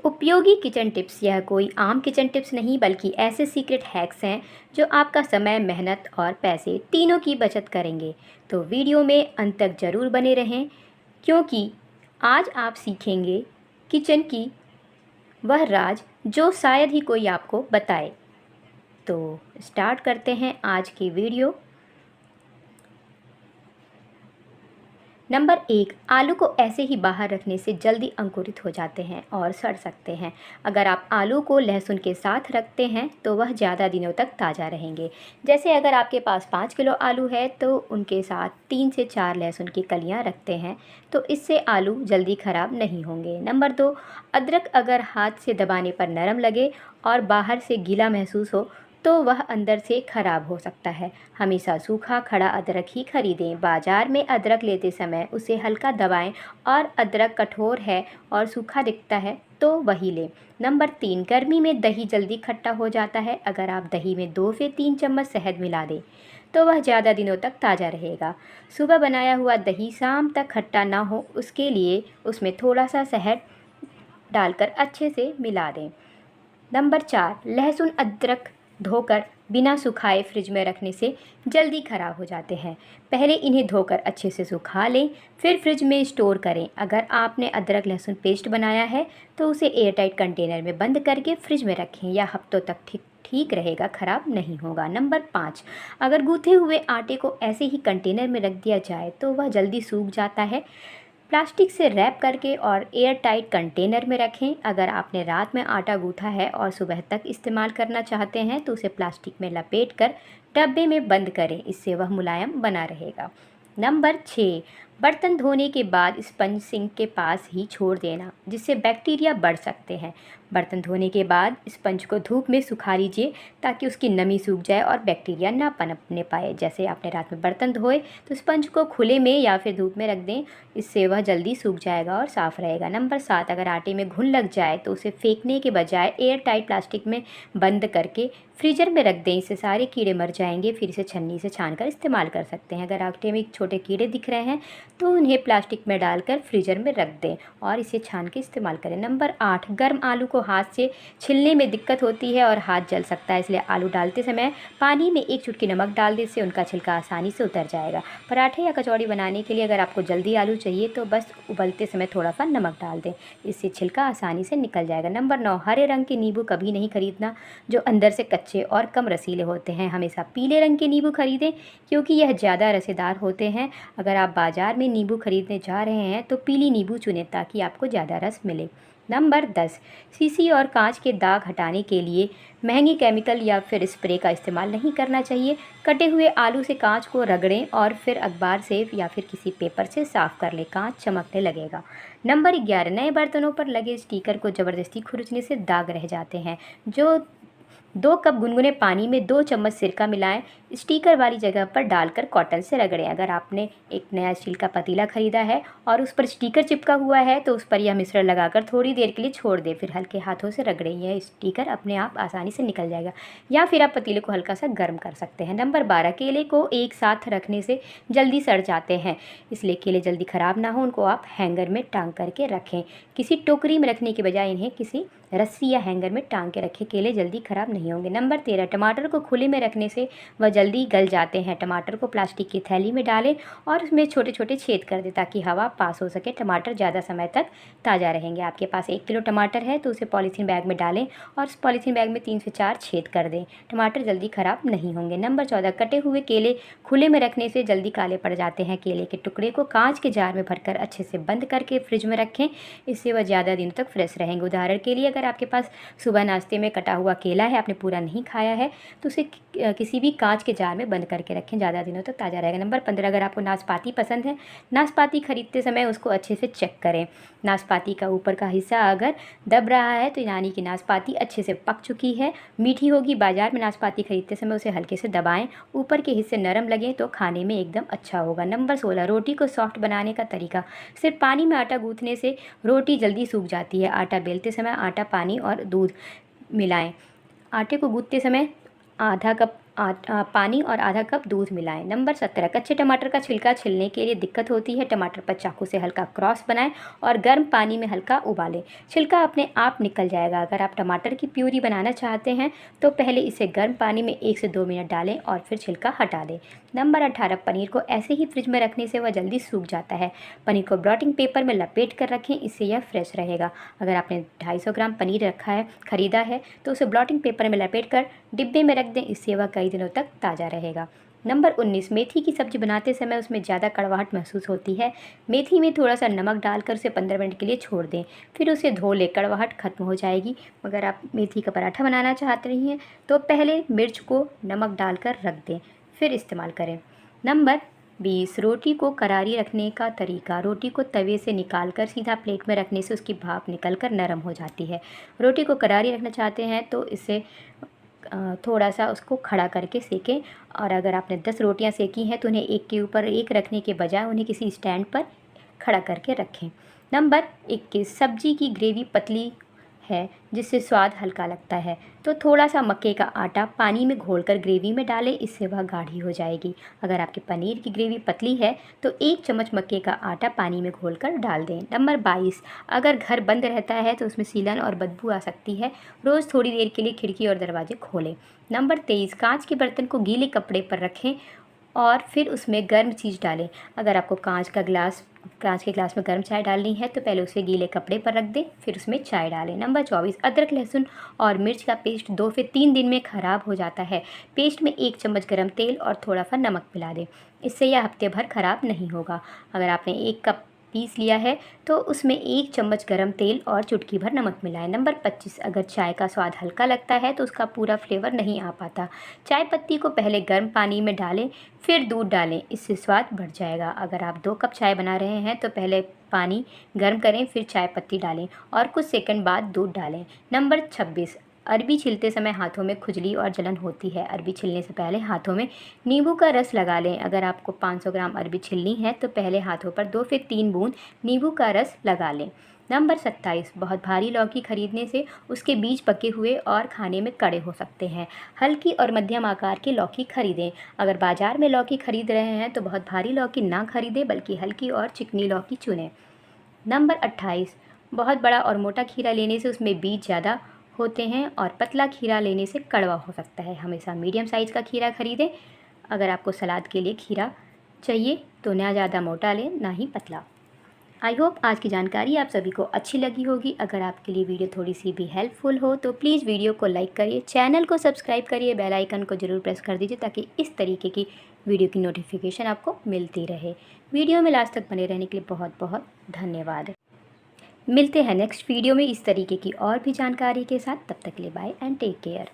उपयोगी kitchen tips. यह कोई आम किचन टिप्स नहीं बल्कि ऐसे सीक्रेट हैक्स हैं जो आपका समय, मेहनत और पैसे तीनों की बचत करेंगे। तो वीडियो में अंत तक ज़रूर बने रहें, क्योंकि आज आप सीखेंगे किचन की वह राज जो शायद ही कोई आपको बताए। तो स्टार्ट करते हैं आज की वीडियो। नंबर 1, आलू को ऐसे ही बाहर रखने से जल्दी अंकुरित हो जाते हैं और सड़ सकते हैं। अगर आप आलू को लहसुन के साथ रखते हैं तो वह ज़्यादा दिनों तक ताज़ा रहेंगे। जैसे अगर आपके पास 5 किलो आलू है तो उनके साथ 3 से 4 लहसुन की कलियां रखते हैं तो इससे आलू जल्दी ख़राब नहीं होंगे। नंबर 2, अदरक अगर हाथ से दबाने पर नरम लगे और बाहर से गीला महसूस हो तो वह अंदर से खराब हो सकता है। हमेशा सूखा खड़ा अदरक ही खरीदें। बाजार में अदरक लेते समय उसे हल्का दबाएं और अदरक कठोर है और सूखा दिखता है तो वही लें। नंबर 3, गर्मी में दही जल्दी खट्टा हो जाता है। अगर आप दही में 2 से 3 चम्मच शहद मिला दें तो वह ज़्यादा दिनों तक ताज़ा रहेगा। सुबह बनाया हुआ दही शाम तक खट्टा ना हो, उसके लिए उसमें थोड़ा सा शहद डालकर अच्छे से मिला दें। नंबर 4, लहसुन अदरक धोकर बिना सुखाए फ्रिज में रखने से जल्दी ख़राब हो जाते हैं। पहले इन्हें धोकर अच्छे से सुखा लें, फिर फ्रिज में स्टोर करें। अगर आपने अदरक लहसुन पेस्ट बनाया है तो उसे एयरटाइट कंटेनर में बंद करके फ्रिज में रखें। यह हफ्तों तक ठीक रहेगा, ख़राब नहीं होगा। नंबर 5, अगर गूँथे हुए आटे को ऐसे ही कंटेनर में रख दिया जाए तो वह जल्दी सूख जाता है। प्लास्टिक से रैप करके और एयर टाइट कंटेनर में रखें। अगर आपने रात में आटा गूँथा है और सुबह तक इस्तेमाल करना चाहते हैं तो उसे प्लास्टिक में लपेट कर डब्बे में बंद करें, इससे वह मुलायम बना रहेगा। नंबर 6, बर्तन धोने के बाद स्पंज सिंक के पास ही छोड़ देना, जिससे बैक्टीरिया बढ़ सकते हैं। बर्तन धोने के बाद स्पंज को धूप में सुखा लीजिए ताकि उसकी नमी सूख जाए और बैक्टीरिया ना पनपने पाए। जैसे आपने रात में बर्तन धोए तो स्पंज को खुले में या फिर धूप में रख दें, इससे वह जल्दी सूख जाएगा और साफ़ रहेगा। नंबर 7, अगर आटे में घुन लग जाए तो उसे फेंकने के बजाय एयर टाइट प्लास्टिक में बंद करके फ्रीजर में रख दें, इससे सारे कीड़े मर जाएंगे। फिर इसे छन्नी से छानकर इस्तेमाल कर सकते हैं। अगर आटे में छोटे कीड़े दिख रहे हैं तो उन्हें प्लास्टिक में डालकर फ्रीजर में रख दें और इसे छान के इस्तेमाल करें। नंबर 8, गर्म आलू को हाथ से छीलने में दिक्कत होती है और हाथ जल सकता है, इसलिए आलू डालते समय पानी में 1 चुटकी नमक डाल दें, इससे उनका छिलका आसानी से उतर जाएगा। पराठे या कचौड़ी बनाने के लिए अगर आपको जल्दी आलू चाहिए तो बस उबलते समय थोड़ा सा नमक डाल दें, इससे छिलका आसानी से निकल जाएगा। नंबर 9, हरे रंग के नींबू कभी नहीं खरीदना जो अंदर से कच्चे और कम रसीले होते हैं। हमेशा पीले रंग के नींबू खरीदें क्योंकि यह ज़्यादा रसेदार होते हैं। अगर आप बाज़ार में नींबू खरीदने जा रहे हैं तो पीली नींबू चुनें ताकि आपको ज़्यादा रस मिले। नंबर 10, शीशी और कांच के दाग हटाने के लिए महंगी केमिकल या फिर स्प्रे का इस्तेमाल नहीं करना चाहिए। कटे हुए आलू से कांच को रगड़ें और फिर अखबार से या फिर किसी पेपर से साफ़ कर लें, कांच चमकने लगेगा। नंबर 11, नए बर्तनों पर लगे स्टिकर को ज़बरदस्ती खुरचने से दाग रह जाते हैं। जो 2 कप गुनगुने पानी में 2 चम्मच सिरका मिलाएं, स्टिकर वाली जगह पर डालकर कॉटन से रगड़ें। अगर आपने एक नया स्टील का पतीला खरीदा है और उस पर स्टिकर चिपका हुआ है तो उस पर यह मिश्रण लगाकर थोड़ी देर के लिए छोड़ दें, फिर हल्के हाथों से रगड़ें। यह स्टिकर अपने आप आसानी से निकल जाएगा। या फिर आप पतीले को हल्का सा गर्म कर सकते हैं। नंबर 12, केले को एक साथ रखने से जल्दी सड़ जाते हैं, इसलिए केले जल्दी ख़राब ना हो उनको आप हैंगर में टांग करके रखें। किसी टोकरी में रखने के बजाय इन्हें किसी रस्सी या हैंगर में टांग के रखें, केले जल्दी ख़राब नहीं होंगे। नंबर 13, टमाटर को खुले में रखने से वह जल्दी गल जाते हैं। टमाटर को प्लास्टिक की थैली में डालें और उसमें छोटे छोटे छेद कर दें ताकि हवा पास हो सके। टमाटर ज़्यादा समय तक ताज़ा रहेंगे। आपके पास 1 किलो टमाटर है तो उसे पॉलीथीन बैग में डालें और उस पॉलीथीन बैग में 3 से 4 छेद कर दें, टमाटर जल्दी ख़राब नहीं होंगे। नंबर 14, कटे हुए केले खुले में रखने से जल्दी काले पड़ जाते हैं। केले के टुकड़े को कांच के जार में भरकर अच्छे से बंद करके फ्रिज में रखें, इससे वह ज़्यादा दिनों तक फ्रेश रहेंगे। उदाहरण के लिए अगर आपके पास सुबह नाश्ते में कटा हुआ केला है, आपने पूरा नहीं खाया है तो उसे किसी भी कांच के जार में बंद करके रखें, ज़्यादा दिनों तक ताज़ा रहेगा। नंबर 15, अगर आपको नाशपाती पसंद है, नाशपाती खरीदते समय उसको अच्छे से चेक करें। नाशपाती का ऊपर का हिस्सा अगर दब रहा है तो यानी कि नाशपाती अच्छे से पक चुकी है, मीठी होगी। बाजार में नाशपाती खरीदते समय उसे हल्के से दबाएं, ऊपर के हिस्से नरम लगें तो खाने में एकदम अच्छा होगा। नंबर 16, रोटी को सॉफ्ट बनाने का तरीका। सिर्फ पानी में आटा गूँथने से रोटी जल्दी सूख जाती है। आटा बेलते समय आटा, पानी और दूध मिलाएं। आटे को गूँथते समय आधा कप पानी और आधा कप दूध मिलाएं। नंबर 17, कच्चे टमाटर का छिलका छिलने के लिए दिक्कत होती है। टमाटर पर चाकू से हल्का क्रॉस बनाएं और गर्म पानी में हल्का उबालें। छिलका अपने आप निकल जाएगा। अगर आप टमाटर की प्यूरी बनाना चाहते हैं तो पहले इसे गर्म पानी में 1 से 2 मिनट डालें और फिर छिलका हटा दें। नंबर 18, पनीर को ऐसे ही फ्रिज में रखने से वह जल्दी सूख जाता है। पनीर को ब्लॉटिंग पेपर में लपेट कर रखें, इससे यह फ्रेश रहेगा। अगर आपने 250 ग्राम पनीर खरीदा है तो उसे ब्लॉटिंग पेपर में लपेट कर डिब्बे में रख दें, इससे वह कई दिनों तक ताज़ा रहेगा। नंबर 19, मेथी की सब्ज़ी बनाते समय उसमें ज़्यादा कड़वाहट महसूस होती है। मेथी में थोड़ा सा नमक डालकर उसे 15 मिनट के लिए छोड़ दें, फिर उसे धो लें, कड़वाहट खत्म हो जाएगी। अगर आप मेथी का पराठा बनाना चाहते हैं तो पहले मिर्च को नमक डालकर रख दें, फिर इस्तेमाल करें। नंबर 20, रोटी को करारी रखने का तरीका। रोटी को तवे से निकालकर सीधा प्लेट में रखने से उसकी भाप निकलकर नरम हो जाती है। रोटी को करारी रखना चाहते हैं तो इसे थोड़ा सा उसको खड़ा करके सेकें, और अगर आपने 10 रोटियां सेकी हैं तो उन्हें एक के ऊपर एक रखने के बजाय उन्हें किसी स्टैंड पर खड़ा करके रखें। नंबर 21, सब्जी की ग्रेवी पतली है जिससे स्वाद हल्का लगता है तो थोड़ा सा मक्के का आटा पानी में घोलकर ग्रेवी में डालें, इससे वह गाढ़ी हो जाएगी। अगर आपके पनीर की ग्रेवी पतली है तो 1 चम्मच मक्के का आटा पानी में घोलकर डाल दें। नंबर 22, अगर घर बंद रहता है तो उसमें सीलन और बदबू आ सकती है। रोज़ थोड़ी देर के लिए खिड़की और दरवाजे खोलें। नंबर 23, कांच के बर्तन को गीले कपड़े पर रखें और फिर उसमें गर्म चीज़ डालें। अगर आपको कांच के ग्लास में गर्म चाय डालनी है तो पहले उसे गीले कपड़े पर रख दें, फिर उसमें चाय डालें। नंबर 24, अदरक, लहसुन और मिर्च का पेस्ट 2 से 3 दिन में ख़राब हो जाता है। पेस्ट में 1 चम्मच गर्म तेल और थोड़ा सा नमक मिला दें, इससे यह हफ्ते भर ख़राब नहीं होगा। अगर आपने 1 कप पीस लिया है तो उसमें 1 चम्मच गरम तेल और चुटकी भर नमक मिलाएं। नंबर 25, अगर चाय का स्वाद हल्का लगता है तो उसका पूरा फ्लेवर नहीं आ पाता। चाय पत्ती को पहले गर्म पानी में डालें, फिर दूध डालें, इससे स्वाद बढ़ जाएगा। अगर आप 2 कप चाय बना रहे हैं तो पहले पानी गर्म करें, फिर चाय पत्ती डालें और कुछ सेकंड बाद दूध डालें। नंबर 26, अरबी छीलते समय हाथों में खुजली और जलन होती है। अरबी छीलने से पहले हाथों में नींबू का रस लगा लें। अगर आपको 500 ग्राम अरबी छीलनी है तो पहले हाथों पर 2 से 3 बूंद नींबू का रस लगा लें। नंबर 27, बहुत भारी लौकी खरीदने से उसके बीज पके हुए और खाने में कड़े हो सकते हैं। हल्की और मध्यम आकार की लौकी खरीदें। अगर बाजार में लौकी खरीद रहे हैं तो बहुत भारी लौकी ना खरीदें, बल्कि हल्की और चिकनी लौकी चुनें। नंबर 28, बहुत बड़ा और मोटा खीरा लेने से उसमें बीज ज़्यादा होते हैं और पतला खीरा लेने से कड़वा हो सकता है। हमेशा मीडियम साइज़ का खीरा खरीदें। अगर आपको सलाद के लिए खीरा चाहिए तो ना ज़्यादा मोटा लें, ना ही पतला। आई होप आज की जानकारी आप सभी को अच्छी लगी होगी। अगर आपके लिए वीडियो थोड़ी सी भी हेल्पफुल हो तो प्लीज़ वीडियो को लाइक करिए, चैनल को सब्सक्राइब करिए, बेल आइकन को ज़रूर प्रेस कर दीजिए ताकि इस तरीके की वीडियो की नोटिफिकेशन आपको मिलती रहे। वीडियो में लास्ट तक बने रहने के लिए बहुत बहुत धन्यवाद। मिलते हैं नेक्स्ट वीडियो में इस तरीके की और भी जानकारी के साथ। तब तक के लिए बाय एंड टेक केयर।